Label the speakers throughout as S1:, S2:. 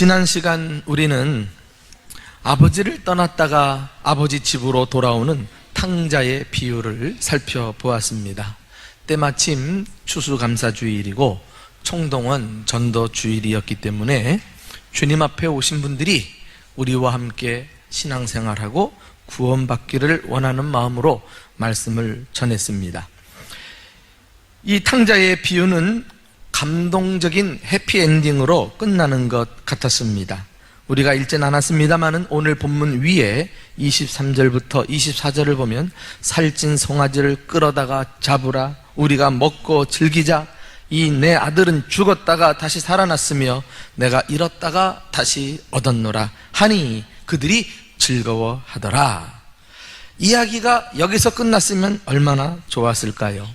S1: 지난 시간 우리는 아버지를 떠났다가 아버지 집으로 돌아오는 탕자의 비유를 살펴보았습니다. 때마침 추수감사주일이고 총동원 전도주일이었기 때문에 주님 앞에 오신 분들이 우리와 함께 신앙생활하고 구원받기를 원하는 마음으로 말씀을 전했습니다. 이 탕자의 비유는 감동적인 해피엔딩으로 끝나는 것 같았습니다. 우리가 읽진 않았습니다만 오늘 본문 위에 23절부터 24절을 보면 살찐 송아지를 끌어다가 잡으라, 우리가 먹고 즐기자, 이 내 아들은 죽었다가 다시 살아났으며 내가 잃었다가 다시 얻었노라 하니 그들이 즐거워하더라. 이야기가 여기서 끝났으면 얼마나 좋았을까요?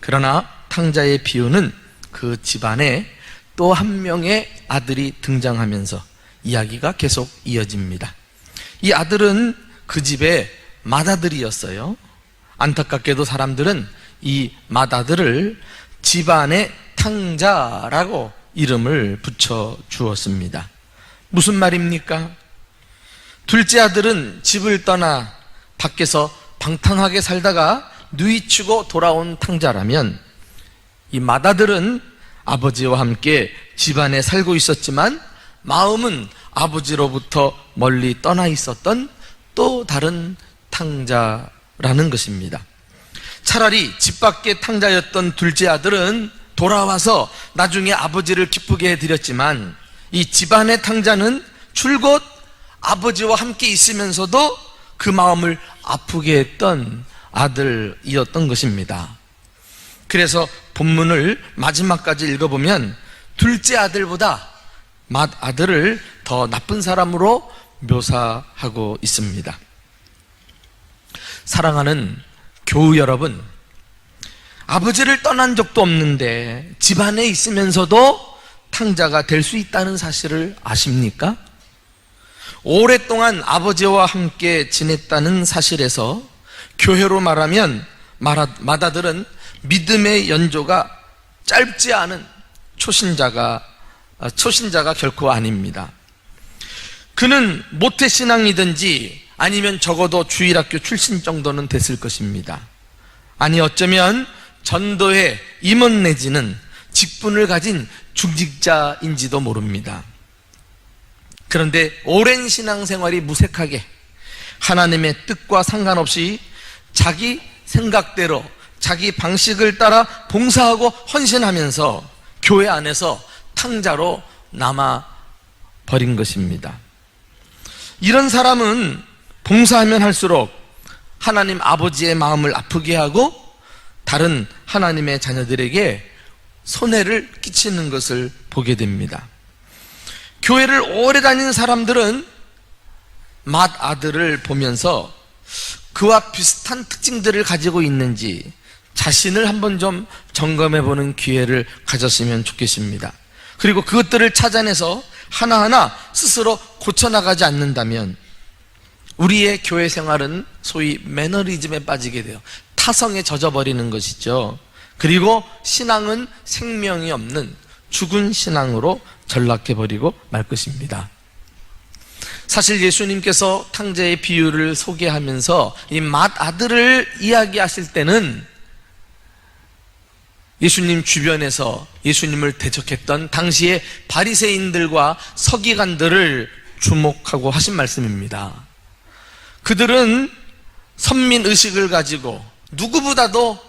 S1: 그러나 탕자의 비유는 그 집안에 또 한 명의 아들이 등장하면서 이야기가 계속 이어집니다. 이 아들은 그 집의 맏아들이었어요. 안타깝게도 사람들은 이 맏아들을 집안의 탕자라고 이름을 붙여 주었습니다. 무슨 말입니까? 둘째 아들은 집을 떠나 밖에서 방탕하게 살다가 누이치고 돌아온 탕자라면, 이 맏아들은 아버지와 함께 집안에 살고 있었지만 마음은 아버지로부터 멀리 떠나 있었던 또 다른 탕자라는 것입니다. 차라리 집 밖의 탕자였던 둘째 아들은 돌아와서 나중에 아버지를 기쁘게 해드렸지만, 이 집안의 탕자는 줄곧 아버지와 함께 있으면서도 그 마음을 아프게 했던 아들이었던 것입니다. 그래서 본문을 마지막까지 읽어보면 둘째 아들보다 맏아들을 더 나쁜 사람으로 묘사하고 있습니다. 사랑하는 교우 여러분, 아버지를 떠난 적도 없는데 집안에 있으면서도 탕자가 될 수 있다는 사실을 아십니까? 오랫동안 아버지와 함께 지냈다는 사실에서 교회로 말하면 맏아들은 믿음의 연조가 짧지 않은 초신자가 결코 아닙니다. 그는 모태신앙이든지 아니면 적어도 주일학교 출신 정도는 됐을 것입니다. 아니 어쩌면 전도회 임원 내지는 직분을 가진 중직자인지도 모릅니다. 그런데 오랜 신앙생활이 무색하게 하나님의 뜻과 상관없이 자기 생각대로 자기 방식을 따라 봉사하고 헌신하면서 교회 안에서 탕자로 남아버린 것입니다. 이런 사람은 봉사하면 할수록 하나님 아버지의 마음을 아프게 하고 다른 하나님의 자녀들에게 손해를 끼치는 것을 보게 됩니다. 교회를 오래 다닌 사람들은 맏아들을 보면서 그와 비슷한 특징들을 가지고 있는지 자신을 한번 좀 점검해보는 기회를 가졌으면 좋겠습니다. 그리고 그것들을 찾아내서 하나하나 스스로 고쳐나가지 않는다면 우리의 교회 생활은 소위 매너리즘에 빠지게 돼요. 타성에 젖어버리는 것이죠. 그리고 신앙은 생명이 없는 죽은 신앙으로 전락해버리고 말 것입니다. 사실 예수님께서 탕자의 비유를 소개하면서 이 맏아들을 이야기하실 때는 예수님 주변에서 예수님을 대적했던 당시의 바리새인들과 서기관들을 주목하고 하신 말씀입니다. 그들은 선민의식을 가지고 누구보다도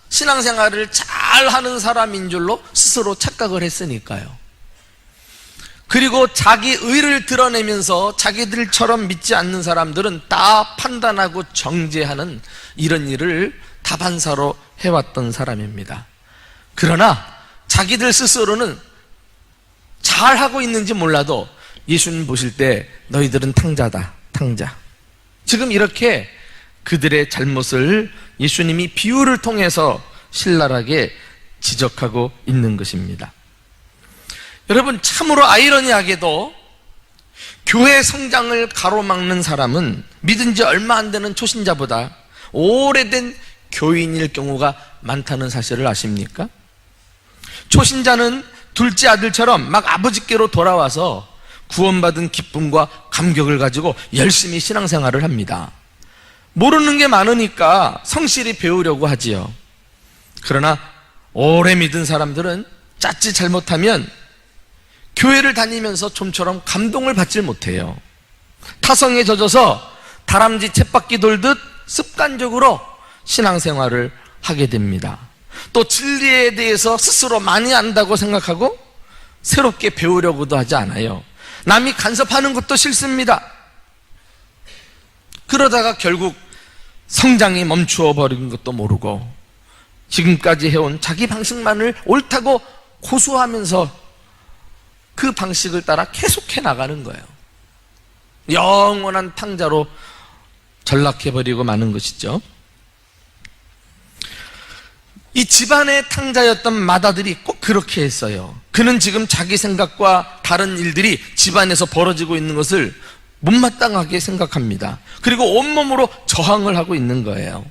S1: 신앙생활을 잘하는 사람인 줄로 스스로 착각을 했으니까요. 그리고 자기 의를 드러내면서 자기들처럼 믿지 않는 사람들은 다 판단하고 정죄하는 이런 일을 다반사로 해왔던 사람입니다. 그러나 자기들 스스로는 잘하고 있는지 몰라도 예수님 보실 때 너희들은 탕자다, 탕자. 지금 이렇게 그들의 잘못을 예수님이 비유를 통해서 신랄하게 지적하고 있는 것입니다. 여러분, 참으로 아이러니하게도 교회 성장을 가로막는 사람은 믿은 지 얼마 안 되는 초신자보다 오래된 교인일 경우가 많다는 사실을 아십니까? 초신자는 둘째 아들처럼 막 아버지께로 돌아와서 구원받은 기쁨과 감격을 가지고 열심히 신앙생활을 합니다. 모르는 게 많으니까 성실히 배우려고 하지요. 그러나 오래 믿은 사람들은 자칫 잘못하면 교회를 다니면서 좀처럼 감동을 받질 못해요. 타성에 젖어서 다람쥐 쳇바퀴 돌듯 습관적으로 신앙생활을 하게 됩니다. 또 진리에 대해서 스스로 많이 안다고 생각하고 새롭게 배우려고도 하지 않아요. 남이 간섭하는 것도 싫습니다. 그러다가 결국 성장이 멈추어 버린 것도 모르고 지금까지 해온 자기 방식만을 옳다고 고수하면서 그 방식을 따라 계속해 나가는 거예요. 영원한 탕자로 전락해버리고 마는 것이죠. 이 집안의 탕자였던 맏아들이 꼭 그렇게 했어요. 그는 지금 자기 생각과 다른 일들이 집안에서 벌어지고 있는 것을 못마땅하게 생각합니다. 그리고 온몸으로 저항을 하고 있는 거예요.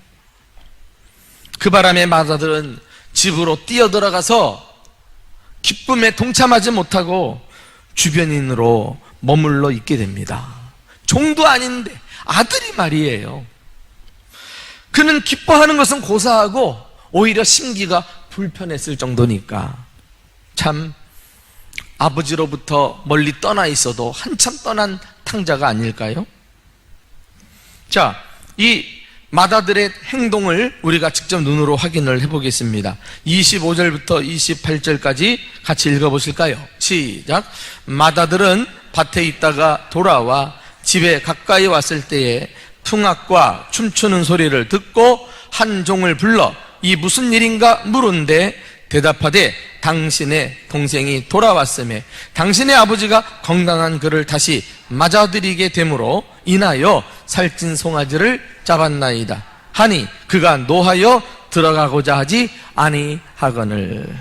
S1: 그 바람에 맏아들은 집으로 뛰어들어가서 기쁨에 동참하지 못하고 주변인으로 머물러 있게 됩니다. 종도 아닌데 아들이 말이에요. 그는 기뻐하는 것은 고사하고 오히려 심기가 불편했을 정도니까 참 아버지로부터 멀리 떠나 있어도 한참 떠난 탕자가 아닐까요? 자, 이 맏아들의 행동을 우리가 직접 눈으로 확인을 해보겠습니다. 25절부터 28절까지 같이 읽어보실까요? 시작. 맏아들은 밭에 있다가 돌아와 집에 가까이 왔을 때에 풍악과 춤추는 소리를 듣고 한 종을 불러 이 무슨 일인가 물은데 대답하되 당신의 동생이 돌아왔음에 당신의 아버지가 건강한 그를 다시 맞아들이게 되므로 인하여 살찐 송아지를 잡았나이다 하니 그가 노하여 들어가고자 하지 아니하거늘.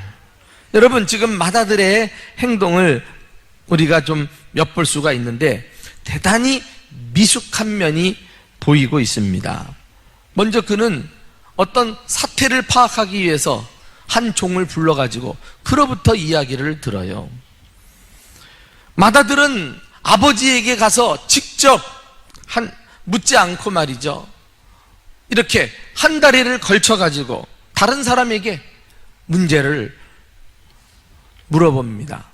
S1: 여러분, 지금 맏아들의 행동을 우리가 좀 엿볼 수가 있는데 대단히 미숙한 면이 보이고 있습니다. 먼저 그는 어떤 사태를 파악하기 위해서 한 종을 불러가지고 그로부터 이야기를 들어요. 맏아들은 아버지에게 가서 직접 묻지 않고 말이죠, 이렇게 한 다리를 걸쳐가지고 다른 사람에게 문제를 물어봅니다.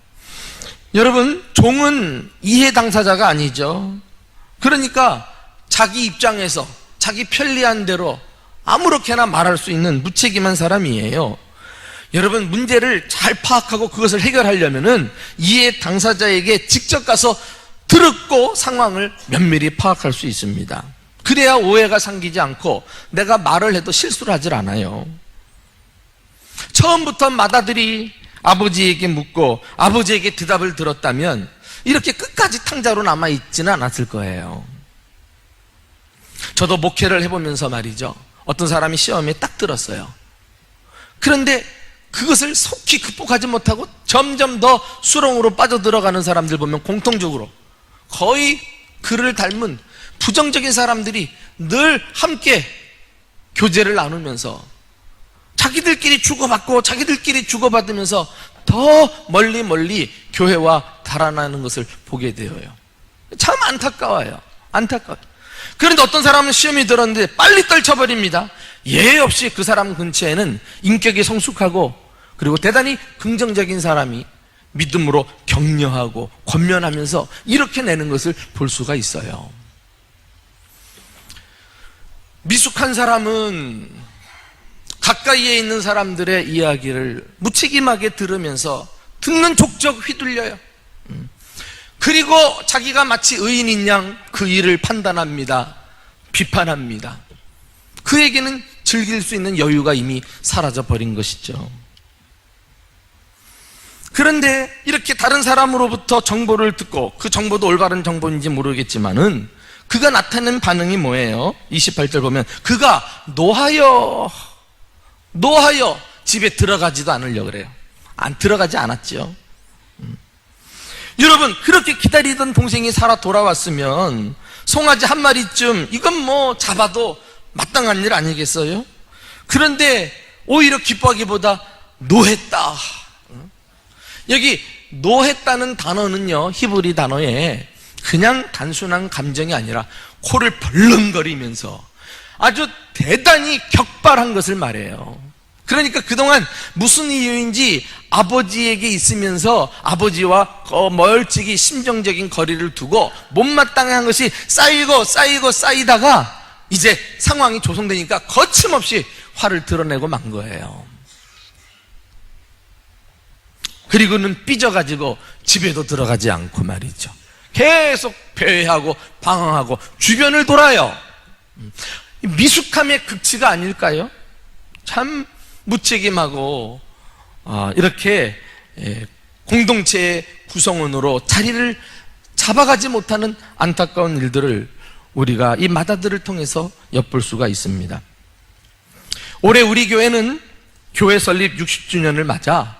S1: 여러분, 종은 이해 당사자가 아니죠. 그러니까 자기 입장에서 자기 편리한 대로 아무렇게나 말할 수 있는 무책임한 사람이에요. 여러분, 문제를 잘 파악하고 그것을 해결하려면은 이해 당사자에게 직접 가서 들었고 상황을 면밀히 파악할 수 있습니다. 그래야 오해가 생기지 않고 내가 말을 해도 실수를 하질 않아요. 처음부터 맏아들이 아버지에게 묻고 아버지에게 대답을 들었다면 이렇게 끝까지 탕자로 남아있지는 않았을 거예요. 저도 목회를 해보면서 말이죠, 어떤 사람이 시험에 딱 들었어요. 그런데 그것을 속히 극복하지 못하고 점점 더 수렁으로 빠져들어가는 사람들 보면 공통적으로 거의 그를 닮은 부정적인 사람들이 늘 함께 교제를 나누면서 자기들끼리 주고받고 자기들끼리 주고받으면서 더 멀리 교회와 달아나는 것을 보게 되어요. 참 안타까워요. 그런데 어떤 사람은 시험이 들었는데 빨리 떨쳐버립니다. 예외 없이 그 사람 근처에는 인격이 성숙하고 그리고 대단히 긍정적인 사람이 믿음으로 격려하고 권면하면서 이렇게 내는 것을 볼 수가 있어요. 미숙한 사람은 가까이에 있는 사람들의 이야기를 무책임하게 들으면서 듣는 족적 휘둘려요. 그리고 자기가 마치 의인인 양 그 일을 판단합니다. 비판합니다. 그에게는 즐길 수 있는 여유가 이미 사라져 버린 것이죠. 그런데 이렇게 다른 사람으로부터 정보를 듣고 그 정보도 올바른 정보인지 모르겠지만은 그가 나타낸 반응이 뭐예요? 28절 보면 그가 노하여 집에 들어가지도 않으려고 그래요. 안 들어가지 않았죠. 여러분, 그렇게 기다리던 동생이 살아 돌아왔으면 송아지 한 마리쯤 이건 뭐 잡아도 마땅한 일 아니겠어요? 그런데 오히려 기뻐하기보다 노했다. 여기 노했다는 단어는요, 히브리 단어에 그냥 단순한 감정이 아니라 코를 벌렁거리면서 아주 대단히 격발한 것을 말해요. 그러니까 그동안 무슨 이유인지 아버지에게 있으면서 아버지와 멀찍이 심정적인 거리를 두고 못마땅한 것이 쌓이다가 이제 상황이 조성되니까 거침없이 화를 드러내고 만 거예요. 그리고는 삐져가지고 집에도 들어가지 않고 말이죠. 계속 배회하고 방황하고 주변을 돌아요. 미숙함의 극치가 아닐까요? 참 무책임하고 이렇게 공동체의 구성원으로 자리를 잡아가지 못하는 안타까운 일들을 우리가 이 마다들을 통해서 엿볼 수가 있습니다. 올해 우리 교회는 교회 설립 60주년을 맞아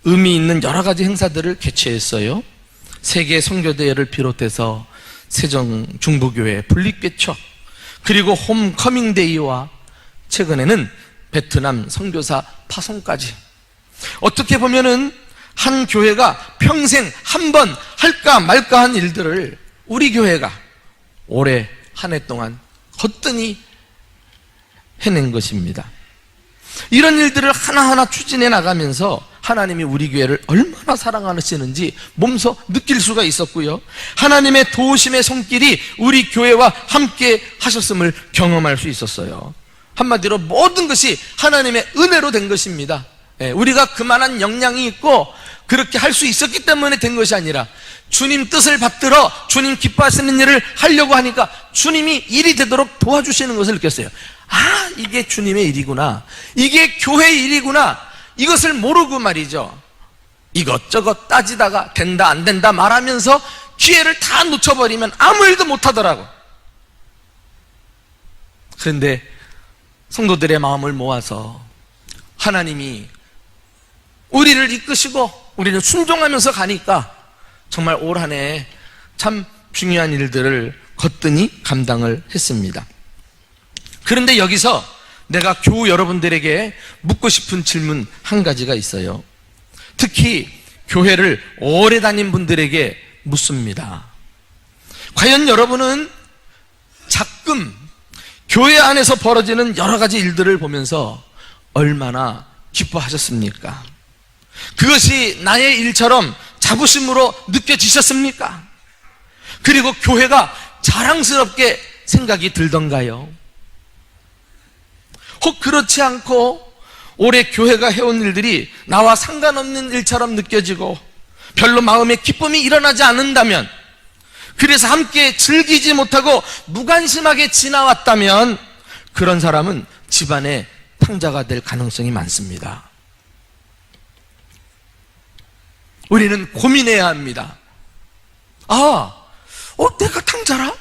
S1: 의미 있는 여러 가지 행사들을 개최했어요. 세계 선교대회를 비롯해서 세종 중부교회 분립개척, 그리고 홈커밍데이와 최근에는 베트남 선교사 파송까지. 어떻게 보면은 한 교회가 평생 한 번 할까 말까 한 일들을 우리 교회가 올해 한 해 동안 거뜬히 해낸 것입니다. 이런 일들을 하나하나 추진해 나가면서 하나님이 우리 교회를 얼마나 사랑하시는지 몸소 느낄 수가 있었고요, 하나님의 도우심의 손길이 우리 교회와 함께 하셨음을 경험할 수 있었어요. 한마디로 모든 것이 하나님의 은혜로 된 것입니다. 우리가 그만한 역량이 있고 그렇게 할 수 있었기 때문에 된 것이 아니라 주님 뜻을 받들어 주님 기뻐하시는 일을 하려고 하니까 주님이 일이 되도록 도와주시는 것을 느꼈어요. 아, 이게 주님의 일이구나, 이게 교회의 일이구나, 이것을 모르고 말이죠, 이것저것 따지다가 된다 안 된다 말하면서 기회를 다 놓쳐버리면 아무 일도 못하더라고. 그런데 성도들의 마음을 모아서 하나님이 우리를 이끄시고 우리는 순종하면서 가니까 정말 올 한 해 참 중요한 일들을 거뜬히 감당을 했습니다. 그런데 여기서 내가 교우 여러분들에게 묻고 싶은 질문 한 가지가 있어요. 특히 교회를 오래 다닌 분들에게 묻습니다. 과연 여러분은 가끔 교회 안에서 벌어지는 여러 가지 일들을 보면서 얼마나 기뻐하셨습니까? 그것이 나의 일처럼 자부심으로 느껴지셨습니까? 그리고 교회가 자랑스럽게 생각이 들던가요? 혹 그렇지 않고 올해 교회가 해온 일들이 나와 상관없는 일처럼 느껴지고 별로 마음에 기쁨이 일어나지 않는다면, 그래서 함께 즐기지 못하고 무관심하게 지나왔다면 그런 사람은 집안의 탕자가 될 가능성이 많습니다. 우리는 고민해야 합니다. 내가 탕자라?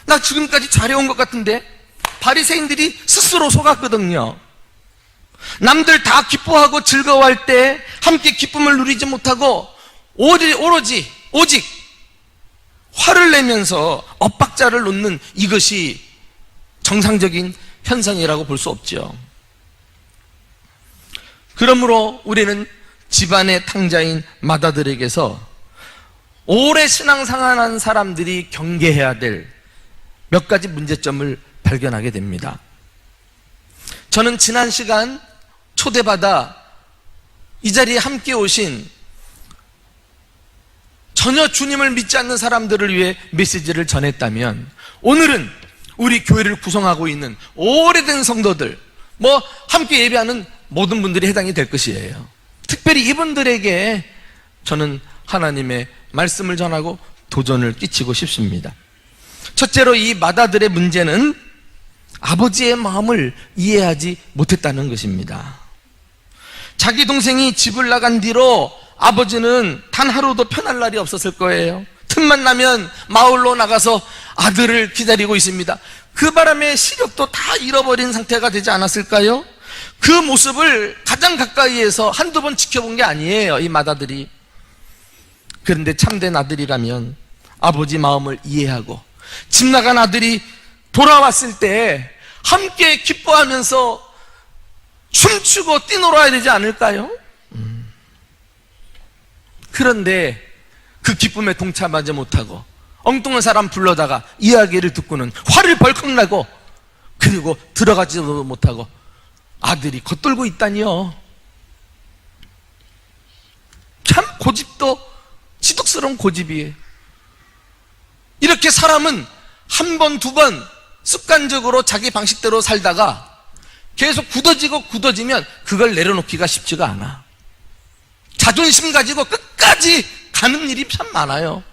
S1: 나 지금까지 잘해온 것 같은데? 바리새인들이 스스로 속았거든요. 남들 다 기뻐하고 즐거워할 때 함께 기쁨을 누리지 못하고 오직 화를 내면서 엇박자를 놓는 이것이 정상적인 현상이라고 볼 수 없죠. 그러므로 우리는 집안의 탕자인 마다들에게서 오래 신앙생활한 사람들이 경계해야 될 몇 가지 문제점을 발견하게 됩니다. 저는 지난 시간 초대받아 이 자리에 함께 오신 전혀 주님을 믿지 않는 사람들을 위해 메시지를 전했다면, 오늘은 우리 교회를 구성하고 있는 오래된 성도들, 함께 예배하는 모든 분들이 해당이 될 것이에요. 특별히 이분들에게 저는 하나님의 말씀을 전하고 도전을 끼치고 싶습니다. 첫째로 이 마다들의 문제는 아버지의 마음을 이해하지 못했다는 것입니다. 자기 동생이 집을 나간 뒤로 아버지는 단 하루도 편할 날이 없었을 거예요. 틈만 나면 마을로 나가서 아들을 기다리고 있습니다. 그 바람에 시력도 다 잃어버린 상태가 되지 않았을까요? 그 모습을 가장 가까이에서 한두 번 지켜본 게 아니에요, 이 마다들이. 그런데 참된 아들이라면 아버지 마음을 이해하고 집 나간 아들이 돌아왔을 때 함께 기뻐하면서 춤추고 뛰놀아야 되지 않을까요? 그런데 그 기쁨에 동참하지 못하고 엉뚱한 사람 불러다가 이야기를 듣고는 화를 벌컥 나고 그리고 들어가지도 못하고 아들이 겉돌고 있다니요. 참 고집도 지독스러운 고집이에요. 이렇게 사람은 한 번, 두 번 습관적으로 자기 방식대로 살다가 계속 굳어지면 그걸 내려놓기가 쉽지가 않아. 자존심 가지고 끝까지 가는 일이 참 많아요.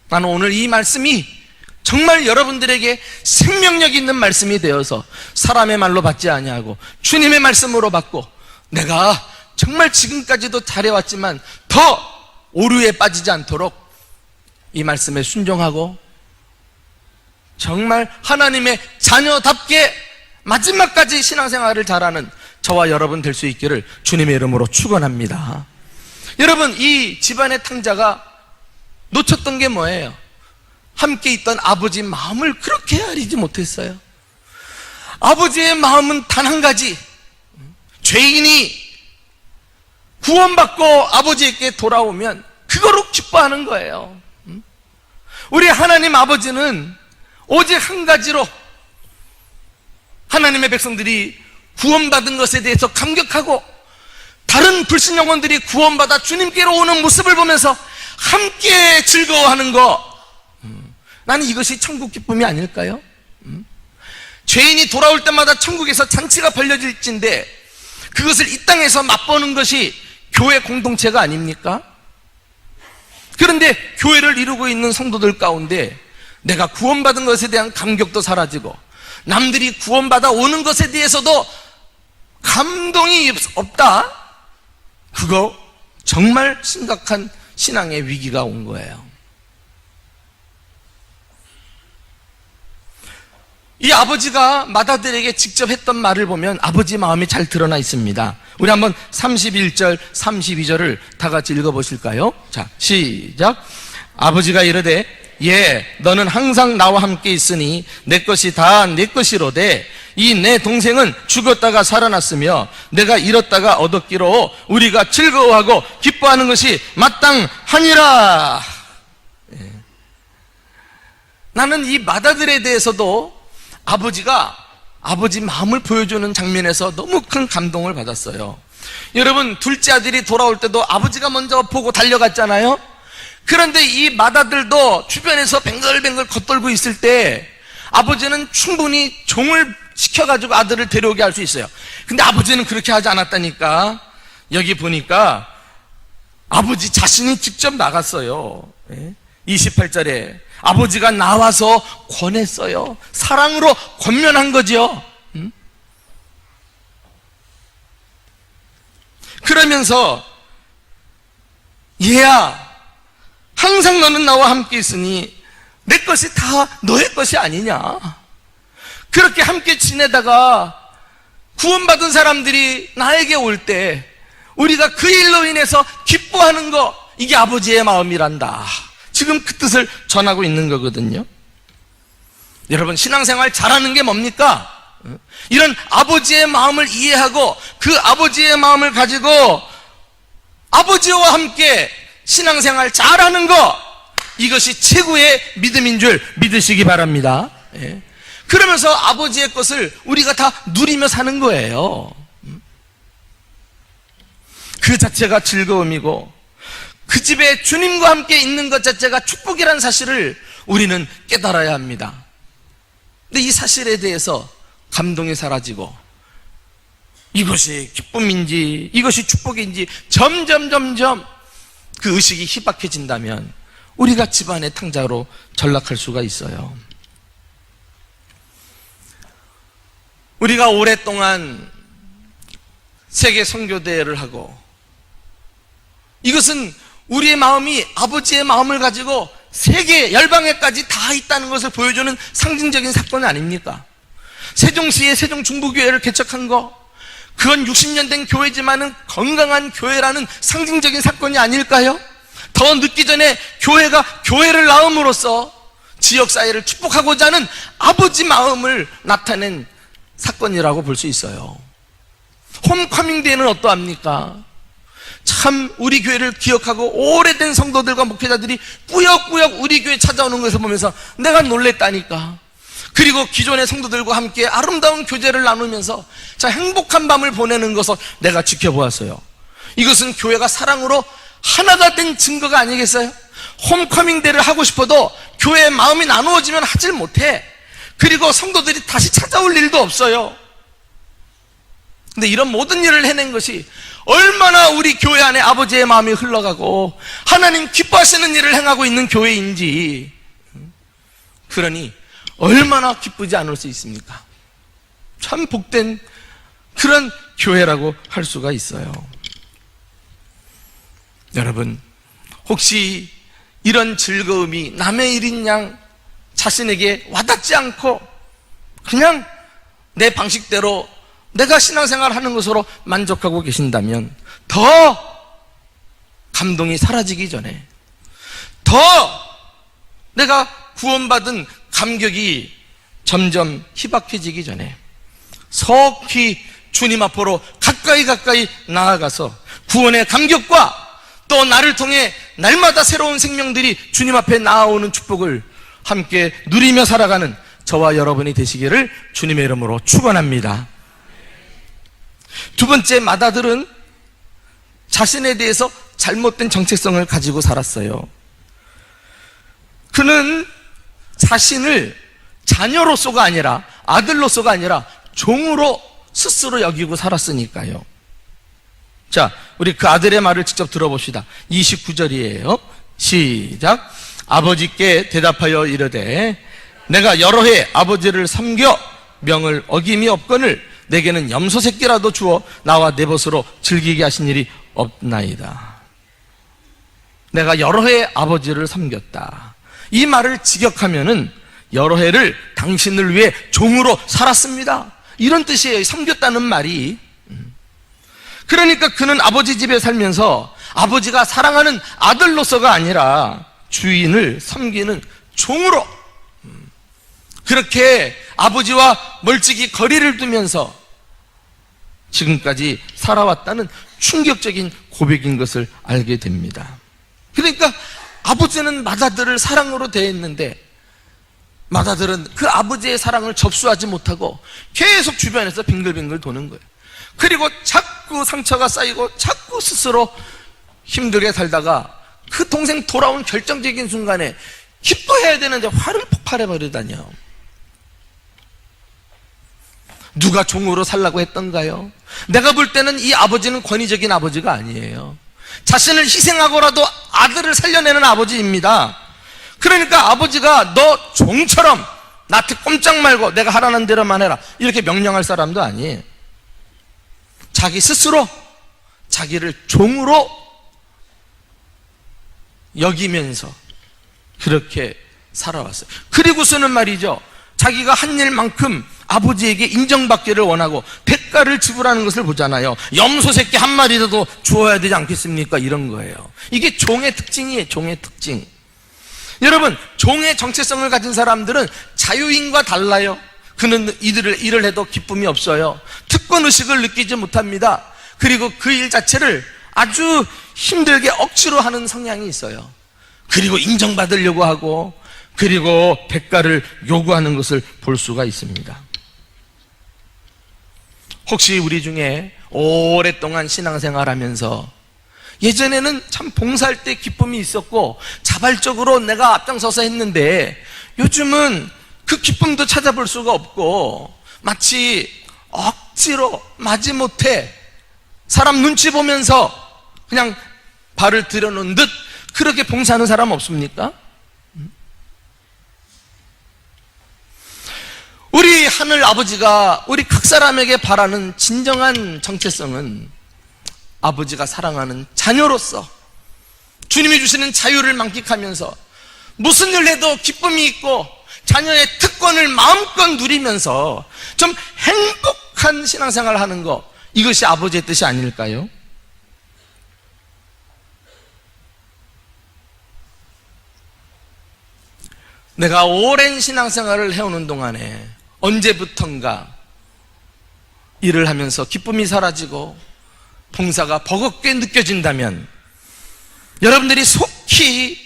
S1: 나는 오늘 이 말씀이 정말 여러분들에게 생명력 있는 말씀이 되어서 사람의 말로 받지 아니하고 주님의 말씀으로 받고 내가 정말 지금까지도 잘해왔지만 더 오류에 빠지지 않도록 이 말씀에 순종하고 정말 하나님의 자녀답게 마지막까지 신앙생활을 잘하는 저와 여러분 될 수 있기를 주님의 이름으로 축원합니다. 여러분, 이 집안의 탕자가 놓쳤던 게 뭐예요? 함께 있던 아버지 마음을 그렇게 헤아리지 못했어요. 아버지의 마음은 단 한 가지, 죄인이 구원받고 아버지에게 돌아오면 그거로 기뻐하는 거예요. 우리 하나님 아버지는 오직 한 가지로 하나님의 백성들이 구원받은 것에 대해서 감격하고 다른 불신 영혼들이 구원받아 주님께로 오는 모습을 보면서 함께 즐거워하는 거, 나는 이것이 천국 기쁨이 아닐까요? 죄인이 돌아올 때마다 천국에서 잔치가 벌려질진데 그것을 이 땅에서 맛보는 것이 교회 공동체가 아닙니까? 그런데 교회를 이루고 있는 성도들 가운데 내가 구원받은 것에 대한 감격도 사라지고 남들이 구원받아 오는 것에 대해서도 감동이 없다? 그거 정말 심각한 신앙의 위기가 온 거예요. 이 아버지가 맏아들에게 직접 했던 말을 보면 아버지 마음이 잘 드러나 있습니다. 우리 한번 31절, 32절을 다 같이 읽어보실까요? 자, 시작. 아버지가 이르되 예, 너는 항상 나와 함께 있으니 내 것이 다 내 것이로되 이 내 동생은 죽었다가 살아났으며 내가 잃었다가 얻었기로 우리가 즐거워하고 기뻐하는 것이 마땅하니라. 예. 나는 이 맏아들에 대해서도 아버지가 아버지 마음을 보여주는 장면에서 너무 큰 감동을 받았어요. 여러분, 둘째 아들이 돌아올 때도 아버지가 먼저 보고 달려갔잖아요. 그런데 이 맏아들도 주변에서 뱅글뱅글 겉돌고 있을 때 아버지는 충분히 종을 시켜가지고 아들을 데려오게 할 수 있어요. 근데 아버지는 그렇게 하지 않았다니까. 여기 보니까 아버지 자신이 직접 나갔어요. 28절에 아버지가 나와서 권했어요. 사랑으로 권면한 거죠. 그러면서 얘야, 항상 너는 나와 함께 있으니 내 것이 다 너의 것이 아니냐. 그렇게 함께 지내다가 구원받은 사람들이 나에게 올 때 우리가 그 일로 인해서 기뻐하는 거, 이게 아버지의 마음이란다. 지금 그 뜻을 전하고 있는 거거든요. 여러분, 신앙생활 잘하는 게 뭡니까? 이런 아버지의 마음을 이해하고 그 아버지의 마음을 가지고 아버지와 함께 신앙생활 잘하는 거, 이것이 최고의 믿음인 줄 믿으시기 바랍니다. 예. 그러면서 아버지의 것을 우리가 다 누리며 사는 거예요. 그 자체가 즐거움이고 그 집에 주님과 함께 있는 것 자체가 축복이라는 사실을 우리는 깨달아야 합니다. 근데 이 사실에 대해서 감동이 사라지고 이것이 기쁨인지 이것이 축복인지 점점 그 의식이 희박해진다면 우리가 집안의 탕자로 전락할 수가 있어요. 우리가 오랫동안 세계 선교대회를 하고 이것은 우리의 마음이 아버지의 마음을 가지고 세계 열방에까지 다 있다는 것을 보여주는 상징적인 사건 아닙니까? 세종시의 세종중부교회를 개척한 거, 그건 60년 된 교회지만은 건강한 교회라는 상징적인 사건이 아닐까요? 더 늦기 전에 교회가 교회를 낳음으로써 지역사회를 축복하고자 하는 아버지 마음을 나타낸 사건이라고 볼 수 있어요. 홈커밍 데이는 어떠합니까? 참 우리 교회를 기억하고 오래된 성도들과 목회자들이 꾸역꾸역 우리 교회 찾아오는 것을 보면서 내가 놀랬다니까. 그리고 기존의 성도들과 함께 아름다운 교제를 나누면서 자, 행복한 밤을 보내는 것을 내가 지켜보았어요. 이것은 교회가 사랑으로 하나가 된 증거가 아니겠어요? 홈커밍 데이를 하고 싶어도 교회의 마음이 나누어지면 하질 못해. 그리고 성도들이 다시 찾아올 일도 없어요. 근데 이런 모든 일을 해낸 것이 얼마나 우리 교회 안에 아버지의 마음이 흘러가고 하나님 기뻐하시는 일을 행하고 있는 교회인지, 그러니 얼마나 기쁘지 않을 수 있습니까? 참 복된 그런 교회라고 할 수가 있어요. 여러분, 혹시 이런 즐거움이 남의 일인 양 자신에게 와닿지 않고 그냥 내 방식대로 내가 신앙생활 하는 것으로 만족하고 계신다면 더 감동이 사라지기 전에, 더 내가 구원받은 감격이 점점 희박해지기 전에 속히 주님 앞으로 가까이 나아가서 구원의 감격과 또 나를 통해 날마다 새로운 생명들이 주님 앞에 나아오는 축복을 함께 누리며 살아가는 저와 여러분이 되시기를 주님의 이름으로 축원합니다. 두 번째, 마다들은 자신에 대해서 잘못된 정체성을 가지고 살았어요. 그는 자신을 자녀로서가 아니라, 아들로서가 아니라 종으로 스스로 여기고 살았으니까요. 자, 우리 그 아들의 말을 직접 들어봅시다. 29절이에요. 시작. 아버지께 대답하여 이르되 내가 여러 해 아버지를 섬겨 명을 어김이 없거늘 내게는 염소 새끼라도 주어 나와 내 벗으로 즐기게 하신 일이 없나이다. 내가 여러 해 아버지를 섬겼다. 이 말을 직역하면은 여러 해를 당신을 위해 종으로 살았습니다, 이런 뜻이에요. 섬겼다는 말이. 그러니까 그는 아버지 집에 살면서 아버지가 사랑하는 아들로서가 아니라 주인을 섬기는 종으로 그렇게 아버지와 멀찍이 거리를 두면서 지금까지 살아왔다는 충격적인 고백인 것을 알게 됩니다. 그러니까 아버지는 맏아들을 사랑으로 대했는데 맏아들은 그 아버지의 사랑을 접수하지 못하고 계속 주변에서 빙글빙글 도는 거예요. 그리고 자꾸 상처가 쌓이고 자꾸 스스로 힘들게 살다가 그 동생 돌아온 결정적인 순간에 기뻐해야 되는데 화를 폭발해버리다니요. 누가 종으로 살라고 했던가요? 내가 볼 때는 이 아버지는 권위적인 아버지가 아니에요. 자신을 희생하고라도 아들을 살려내는 아버지입니다. 그러니까 아버지가 너 종처럼 나한테 꼼짝 말고 내가 하라는 대로만 해라 이렇게 명령할 사람도 아니에요. 자기 스스로 자기를 종으로 여기면서 그렇게 살아왔어요. 그리고서는 말이죠, 자기가 한 일만큼 아버지에게 인정받기를 원하고 대가를 지불하는 것을 보잖아요. 염소 새끼 한 마리라도 주어야 되지 않겠습니까? 이런 거예요. 이게 종의 특징이에요. 종의 특징. 여러분, 종의 정체성을 가진 사람들은 자유인과 달라요. 그는 일을 해도 기쁨이 없어요. 특권의식을 느끼지 못합니다. 그리고 그 일 자체를 아주 힘들게 억지로 하는 성향이 있어요. 그리고 인정받으려고 하고 그리고 대가를 요구하는 것을 볼 수가 있습니다. 혹시 우리 중에 오랫동안 신앙생활하면서 예전에는 참 봉사할 때 기쁨이 있었고 자발적으로 내가 앞장서서 했는데 요즘은 그 기쁨도 찾아볼 수가 없고 마치 억지로 마지못해 사람 눈치 보면서 그냥 발을 들여놓은 듯 그렇게 봉사하는 사람 없습니까? 우리 하늘 아버지가 우리 각 사람에게 바라는 진정한 정체성은 아버지가 사랑하는 자녀로서 주님이 주시는 자유를 만끽하면서 무슨 일 해도 기쁨이 있고 자녀의 특권을 마음껏 누리면서 좀 행복한 신앙생활을 하는 것, 이것이 아버지의 뜻이 아닐까요? 내가 오랜 신앙생활을 해오는 동안에 언제부턴가 일을 하면서 기쁨이 사라지고 동사가 버겁게 느껴진다면, 여러분들이 속히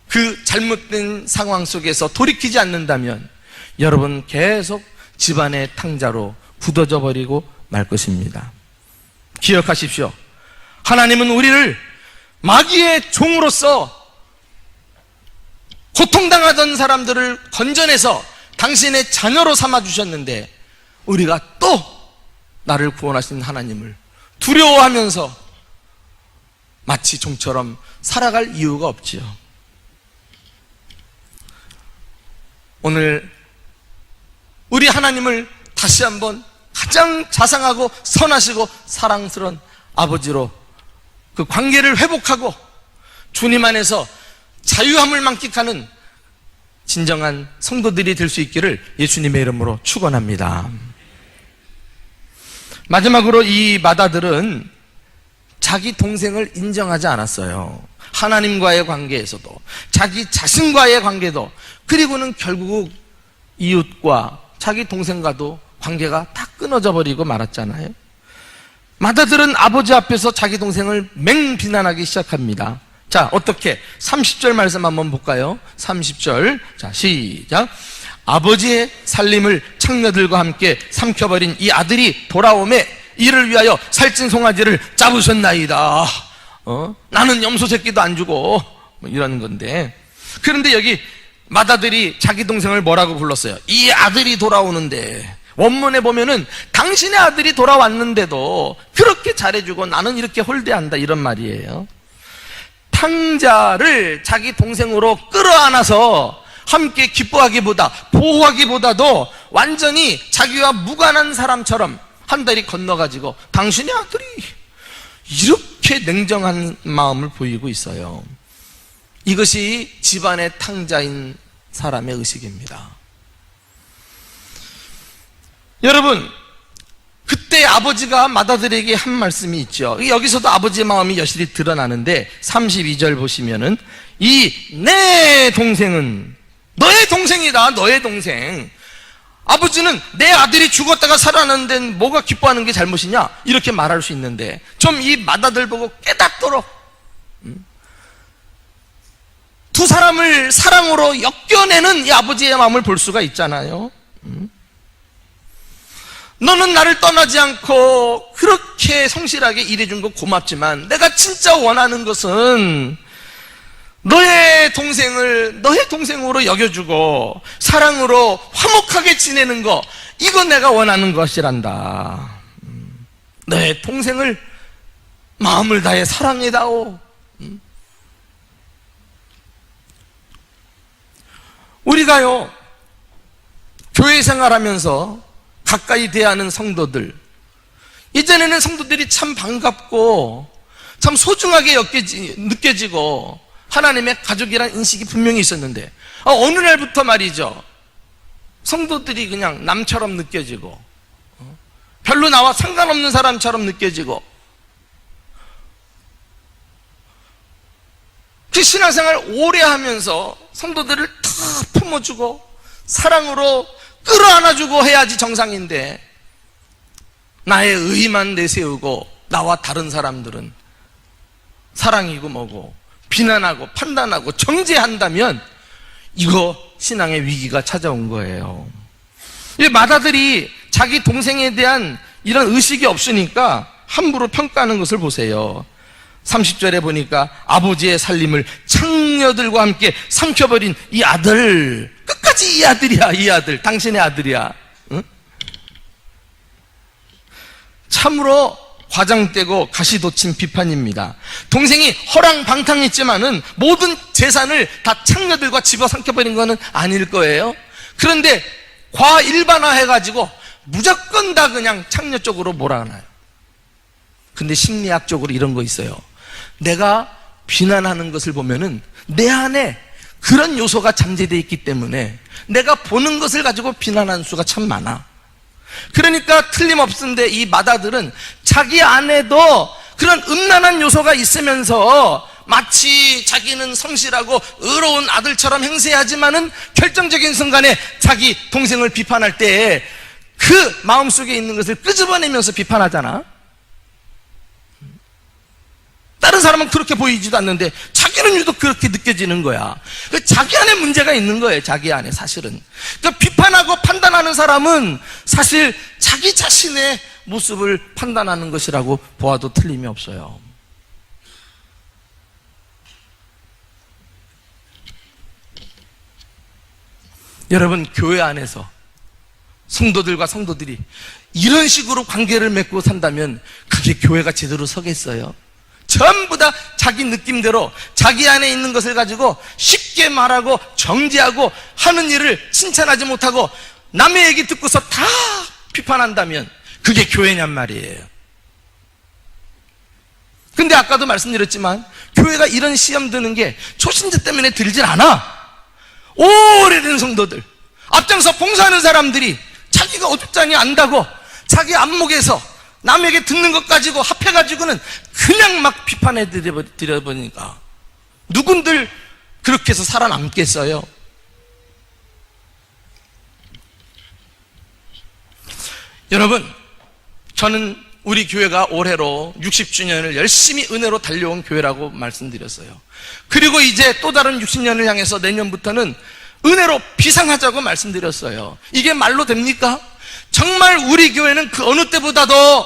S1: 그 잘못된 상황 속에서 돌이키지 않는다면 여러분 계속 집안의 탕자로 굳어져 버리고 말 것입니다. 기억하십시오. 하나님은 우리를 마귀의 종으로서 고통당하던 사람들을 건져내서 당신의 자녀로 삼아주셨는데, 우리가 또 나를 구원하신 하나님을 두려워하면서 마치 종처럼 살아갈 이유가 없지요. 오늘 우리 하나님을 다시 한번 가장 자상하고 선하시고 사랑스러운 아버지로 그 관계를 회복하고 주님 안에서 자유함을 만끽하는 진정한 성도들이 될 수 있기를 예수님의 이름으로 축원합니다. 마지막으로 이 마다들은 자기 동생을 인정하지 않았어요. 하나님과의 관계에서도, 자기 자신과의 관계도, 그리고는 결국 이웃과 자기 동생과도 관계가 다 끊어져 버리고 말았잖아요. 마다들은 아버지 앞에서 자기 동생을 맹비난하기 시작합니다. 자, 어떻게? 30절 말씀 한번 볼까요? 30절. 자, 시작. 아버지의 살림을 창녀들과 함께 삼켜버린 이 아들이 돌아오매 이를 위하여 살찐 송아지를 잡으셨나이다. 나는 염소 새끼도 안 주고, 뭐 이러는 건데. 그런데 여기 마다들이 자기 동생을 뭐라고 불렀어요? 이 아들이 돌아오는데, 원문에 보면은 당신의 아들이 돌아왔는데도 그렇게 잘해주고 나는 이렇게 홀대한다, 이런 말이에요. 탕자를 자기 동생으로 끌어안아서 함께 기뻐하기보다, 보호하기보다도 완전히 자기와 무관한 사람처럼 한 다리 건너가지고 당신의 아들이, 이렇게 냉정한 마음을 보이고 있어요. 이것이 집안의 탕자인 사람의 의식입니다. 여러분, 그때 아버지가 마다들에게 한 말씀이 있죠. 여기서도 아버지의 마음이 여실히 드러나는데 32절 보시면은, 이 내 동생은 너의 동생이다, 너의 동생. 아버지는 내 아들이 죽었다가 살아났는데 뭐가 기뻐하는 게 잘못이냐, 이렇게 말할 수 있는데, 좀 이 마다들 보고 깨닫도록 두 사람을 사랑으로 엮여내는 이 아버지의 마음을 볼 수가 있잖아요. 너는 나를 떠나지 않고 그렇게 성실하게 일해준 거 고맙지만, 내가 진짜 원하는 것은 너의 동생을 너의 동생으로 여겨주고 사랑으로 화목하게 지내는 거, 이거 내가 원하는 것이란다. 너의 동생을 마음을 다해 사랑해다오. 우리가요, 교회 생활하면서 가까이 대하는 성도들, 이전에는 성도들이 참 반갑고 참 소중하게 느껴지고 하나님의 가족이라는 인식이 분명히 있었는데, 어느 날부터 말이죠, 성도들이 그냥 남처럼 느껴지고 별로 나와 상관없는 사람처럼 느껴지고, 그 신앙생활 오래 하면서 성도들을 다 품어주고 사랑으로 끌어안아주고 해야지 정상인데, 나의 의만 내세우고 나와 다른 사람들은 사랑이고 뭐고 비난하고 판단하고 정죄한다면, 이거 신앙의 위기가 찾아온 거예요. 이 마다들이 자기 동생에 대한 이런 의식이 없으니까 함부로 평가하는 것을 보세요. 30절에 보니까 아버지의 살림을 창녀들과 함께 삼켜버린 이 아들, 끝까지 이 아들이야, 이 아들, 당신의 아들이야. 응? 참으로 과장되고 가시돋친 비판입니다. 동생이 허랑방탕했지만은 모든 재산을 다 창녀들과 집어삼켜버린 거는 아닐 거예요. 그런데 과일반화해가지고 무조건 다 그냥 창녀 쪽으로 몰아가나요. 근데 심리학적으로 이런 거 있어요. 내가 비난하는 것을 보면은 내 안에 그런 요소가 잠재되어 있기 때문에 내가 보는 것을 가지고 비난하는 수가 참 많아. 그러니까 틀림없는데 이 마다들은 자기 안에도 그런 음란한 요소가 있으면서 마치 자기는 성실하고 의로운 아들처럼 행세하지만은 결정적인 순간에 자기 동생을 비판할 때 그 마음속에 있는 것을 끄집어내면서 비판하잖아.
S2: 다른 사람은 그렇게 보이지도 않는데 자기는 유독 그렇게 느껴지는 거야. 자기 안에 문제가 있는 거예요. 자기 안에 사실은. 그러니까 비판하고 판단하는 사람은 사실 자기 자신의 모습을 판단하는 것이라고 보아도 틀림이 없어요. 여러분, 교회 안에서 성도들과 성도들이 이런 식으로 관계를 맺고 산다면 그게 교회가 제대로 서겠어요? 전부 다 자기 느낌대로 자기 안에 있는 것을 가지고 쉽게 말하고 정죄하고 하는 일을 칭찬하지 못하고 남의 얘기 듣고서 다 비판한다면 그게 교회냔 말이에요. 근데 아까도 말씀드렸지만 교회가 이런 시험 드는 게 초신자 때문에 들질 않아. 오래된 성도들, 앞장서 봉사하는 사람들이 자기가 어둡잖니 안다고 자기 안목에서 남에게 듣는 것 가지고 합해가지고는 그냥 막 비판해 드려보니까 누군들 그렇게 해서 살아남겠어요? 여러분, 저는 우리 교회가 올해로 60주년을 열심히 은혜로 달려온 교회라고 말씀드렸어요. 그리고 이제 또 다른 60년을 향해서 내년부터는 은혜로 비상하자고 말씀드렸어요. 이게 말로 됩니까? 정말 우리 교회는 그 어느 때보다도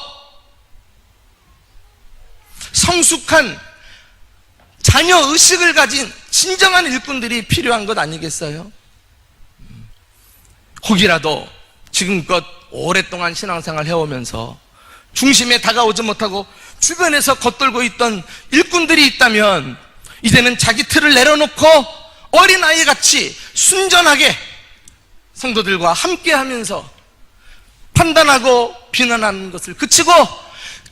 S2: 성숙한 자녀 의식을 가진 진정한 일꾼들이 필요한 것 아니겠어요? 혹이라도 지금껏 오랫동안 신앙생활 해오면서 중심에 다가오지 못하고 주변에서 겉돌고 있던 일꾼들이 있다면 이제는 자기 틀을 내려놓고 어린아이같이 순전하게 성도들과 함께하면서 판단하고 비난하는 것을 그치고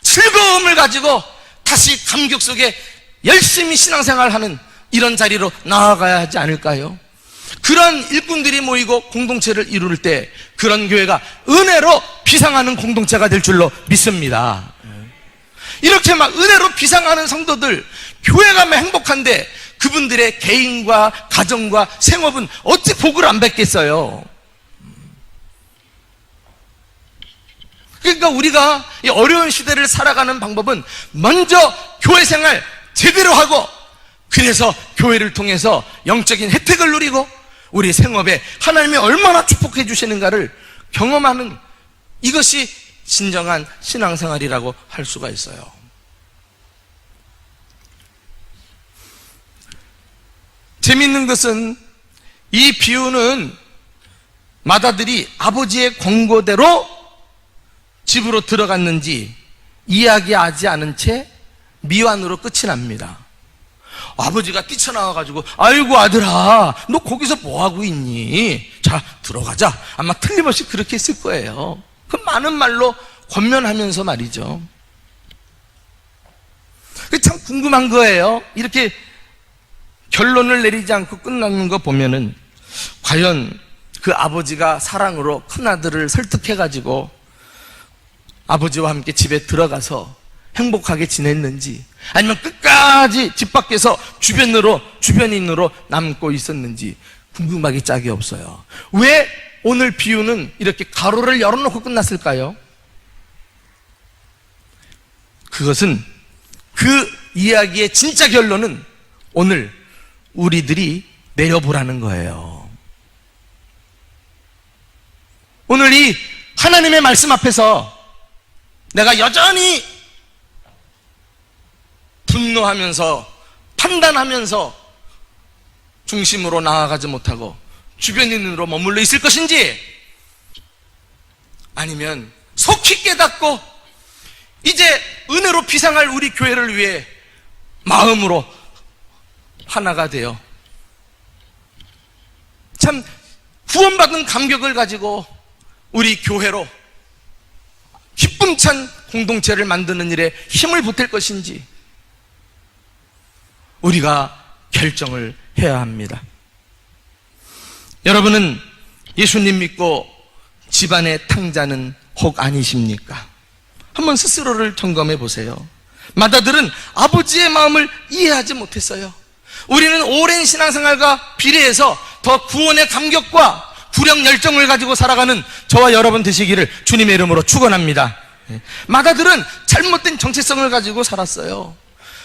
S2: 즐거움을 가지고 다시 감격 속에 열심히 신앙생활하는 이런 자리로 나아가야 하지 않을까요? 그런 일꾼들이 모이고 공동체를 이룰 때 그런 교회가 은혜로 비상하는 공동체가 될 줄로 믿습니다. 이렇게 막 은혜로 비상하는 성도들, 교회가 막 행복한데 그분들의 개인과 가정과 생업은 어찌 복을 안 받겠어요? 그러니까 우리가 이 어려운 시대를 살아가는 방법은 먼저 교회 생활 제대로 하고, 그래서 교회를 통해서 영적인 혜택을 누리고 우리 생업에 하나님이 얼마나 축복해 주시는가를 경험하는, 이것이 진정한 신앙생활이라고 할 수가 있어요. 재미있는 것은 이 비유는 마다들이 아버지의 권고대로 집으로 들어갔는지 이야기하지 않은 채 미완으로 끝이 납니다. 아버지가 뛰쳐나와가지고 아이고 아들아 너 거기서 뭐하고 있니? 자 들어가자. 아마 틀림없이 그렇게 했을 거예요. 그 많은 말로 권면하면서 말이죠. 참 궁금한 거예요. 이렇게 결론을 내리지 않고 끝나는 거 보면은 과연 그 아버지가 사랑으로 큰아들을 설득해가지고 아버지와 함께 집에 들어가서 행복하게 지냈는지, 아니면 끝까지 집 밖에서 주변인으로 남고 있었는지 궁금하기 짝이 없어요. 왜 오늘 비유는 이렇게 가로를 열어놓고 끝났을까요? 그것은 그 이야기의 진짜 결론은 오늘 우리들이 내려보라는 거예요. 오늘 이 하나님의 말씀 앞에서 내가 여전히 분노하면서 판단하면서 중심으로 나아가지 못하고 주변인으로 머물러 있을 것인지, 아니면 속히 깨닫고 이제 은혜로 비상할 우리 교회를 위해 마음으로 하나가 되어 참 구원받은 감격을 가지고 우리 교회로 기쁨찬 공동체를 만드는 일에 힘을 보탤 것인지 우리가 결정을 해야 합니다. 여러분은 예수님 믿고 집안의 탕자는 혹 아니십니까? 한번 스스로를 점검해 보세요. 마다들은 아버지의 마음을 이해하지 못했어요. 우리는 오랜 신앙생활과 비례해서 더 구원의 감격과 구령 열정을 가지고 살아가는 저와 여러분 되시기를 주님의 이름으로 축원합니다. 마다들은 잘못된 정체성을 가지고 살았어요.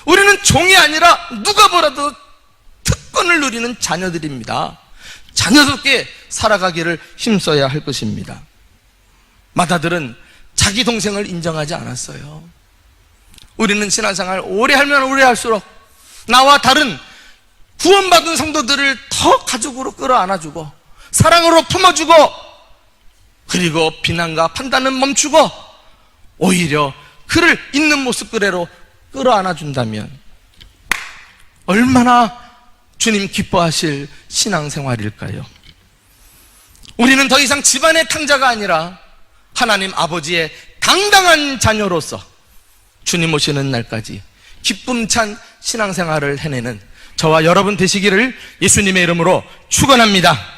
S2: 우리는 종이 아니라 누가 보라도 특권을 누리는 자녀들입니다. 자녀답게 살아가기를 힘써야 할 것입니다. 마다들은 자기 동생을 인정하지 않았어요. 우리는 신앙생활 오래 하면 오래 할수록 나와 다른 구원받은 성도들을 더 가족으로 끌어안아주고 사랑으로 품어주고, 그리고 비난과 판단은 멈추고 오히려 그를 있는 모습 그대로 끌어안아준다면 얼마나 주님 기뻐하실 신앙생활일까요? 우리는 더 이상 집안의 탕자가 아니라 하나님 아버지의 당당한 자녀로서 주님 오시는 날까지 기쁨찬 신앙생활을 해내는 저와 여러분 되시기를 예수님의 이름으로 축원합니다.